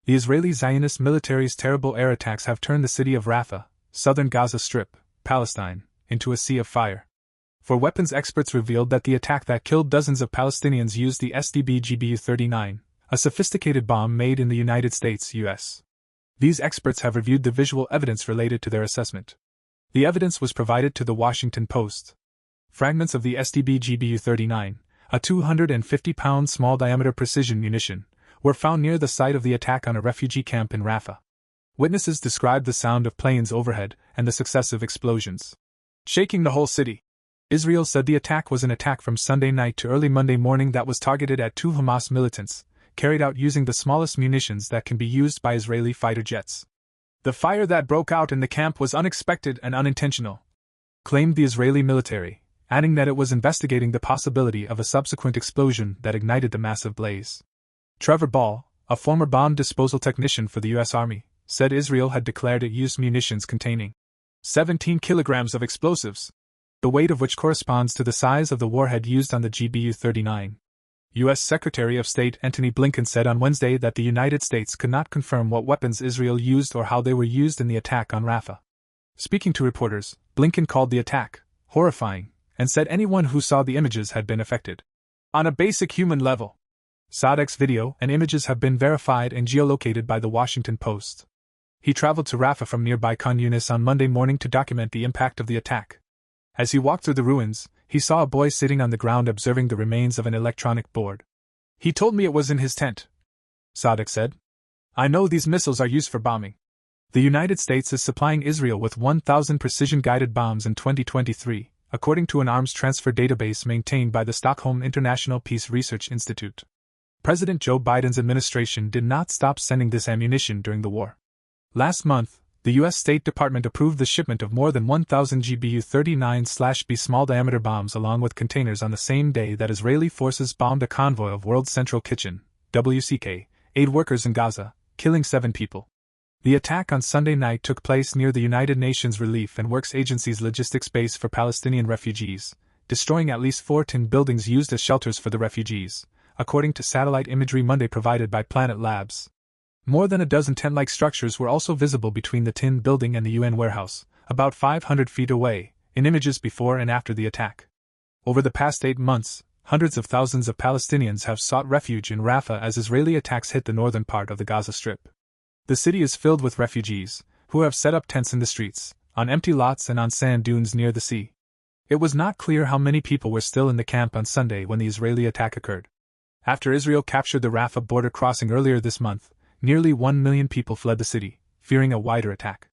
The Israeli Zionist military's terrible air attacks have turned the city of Rafah, southern Gaza Strip, Palestine, into a sea of fire. For weapons experts revealed that the attack that killed dozens of Palestinians used the SDB-GBU-39, a sophisticated bomb made in the United States, U.S. These experts have reviewed the visual evidence related to their assessment. The evidence was provided to the Washington Post. Fragments of the SDB-GBU-39, a 250-pound small-diameter precision munition, were found near the site of the attack on a refugee camp in Rafah. Witnesses described the sound of planes overhead and the successive explosions, shaking the whole city. Israel said the attack was an attack from Sunday night to early Monday morning that was targeted at 2 Hamas militants, carried out using the smallest munitions that can be used by Israeli fighter jets. The fire that broke out in the camp was unexpected and unintentional, claimed the Israeli military, adding that it was investigating the possibility of a subsequent explosion that ignited the massive blaze. Trevor Ball, a former bomb disposal technician for the U.S. Army, said Israel had declared it used munitions containing 17 kilograms of explosives, the weight of which corresponds to the size of the warhead used on the GBU-39. U.S. Secretary of State Antony Blinken said on Wednesday that the United States could not confirm what weapons Israel used or how they were used in the attack on Rafah. Speaking to reporters, Blinken called the attack horrifying and said anyone who saw the images had been affected on a basic human level. Sadek's video and images have been verified and geolocated by the Washington Post. He traveled to Rafah from nearby Khan Yunis on Monday morning to document the impact of the attack. As he walked through the ruins, he saw a boy sitting on the ground observing the remains of an electronic board. He told me it was in his tent, Sadek said. I know these missiles are used for bombing. The United States is supplying Israel with 1,000 precision-guided bombs in 2023, according to an arms transfer database maintained by the Stockholm International Peace Research Institute. President Joe Biden's administration did not stop sending this ammunition during the war. Last month, the U.S. State Department approved the shipment of more than 1,000 GBU-39/B small-diameter bombs along with containers on the same day that Israeli forces bombed a convoy of World Central Kitchen, WCK, aid workers in Gaza, killing 7 people. The attack on Sunday night took place near the United Nations Relief and Works Agency's logistics base for Palestinian refugees, destroying at least 4 tin buildings used as shelters for the refugees, according to satellite imagery Monday provided by Planet Labs. More than a dozen tent-like structures were also visible between the tin building and the UN warehouse, about 500 feet away, in images before and after the attack. Over the past 8 months, hundreds of thousands of Palestinians have sought refuge in Rafah as Israeli attacks hit the northern part of the Gaza Strip. The city is filled with refugees, who have set up tents in the streets, on empty lots and on sand dunes near the sea. It was not clear how many people were still in the camp on Sunday when the Israeli attack occurred. After Israel captured the Rafah border crossing earlier this month, nearly 1 million people fled the city, fearing a wider attack.